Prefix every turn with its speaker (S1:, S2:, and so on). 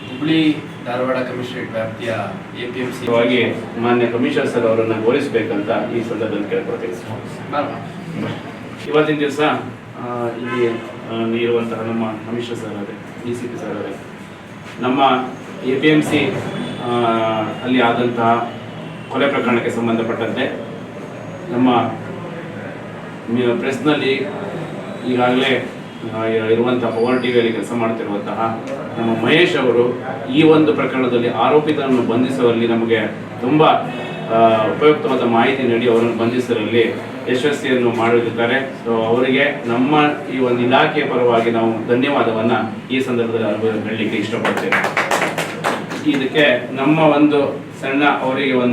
S1: Hubli Dharwad commissionerate ವ್ಯಾಪ್ತಿಯ APMC
S2: ಮಾನ್ಯ commissioner sir ಅವರನ್ನು ಗೌರವಿಸಬೇಕಂತ ಈ ಸಂದರ್ಭದಲ್ಲಿ ಕೇಳ್ಕೊಳ್ತೀನಿ. ಇವತ್ತಿನ ದಿವಸ ಇಲ್ಲಿ ಇರುವಂತಹ ನಮ್ಮ ಕಮಿಷನರ್ ಸರ್ ಅವರೇ, DCP ಸರ್ ಅವರೇ, ನಮ್ಮ APMC ಅಲ್ಲಿ ಆದಂತಹ ಕೊಲೆ ಪ್ರಕರಣಕ್ಕೆ ಸಂಬಂಧಪಟ್ಟಂತೆ ನಮ್ಮ ಪ್ರೆಸ್ನಲ್ಲಿ ಈಗಾಗಲೇ ಇರುವಂತಹ ಪವರ್ ಟಿವಿಯಲ್ಲಿ ಕೆಲಸ ಮಾಡ್ತಿರುವಂತಹ ನಮ್ಮ ಮಹೇಶ್ ಅವರು ಈ ಒಂದು ಪ್ರಕರಣದಲ್ಲಿ ಆರೋಪಿತರನ್ನು ಬಂಧಿಸುವಲ್ಲಿ ನಮಗೆ ತುಂಬ ಉಪಯುಕ್ತವಾದ ಮಾಹಿತಿ ನೀಡಿ ಅವರನ್ನು ಬಂಧಿಸುವಲ್ಲಿ ಯಶಸ್ವಿಯನ್ನು ಮಾಡಿರುತ್ತಾರೆ. ಸೊ ಅವರಿಗೆ ನಮ್ಮ ಈ ಒಂದು ಇಲಾಖೆಯ ಪರವಾಗಿ ನಾವು ಧನ್ಯವಾದವನ್ನು ಈ ಸಂದರ್ಭದಲ್ಲಿ ಹೇಳಲಿಕ್ಕೆ ಇಷ್ಟಪಡ್ತೇವೆ. ಇದಕ್ಕೆ ನಮ್ಮ ಒಂದು ಸಣ್ಣ ಅವರಿಗೆ ಒಂದು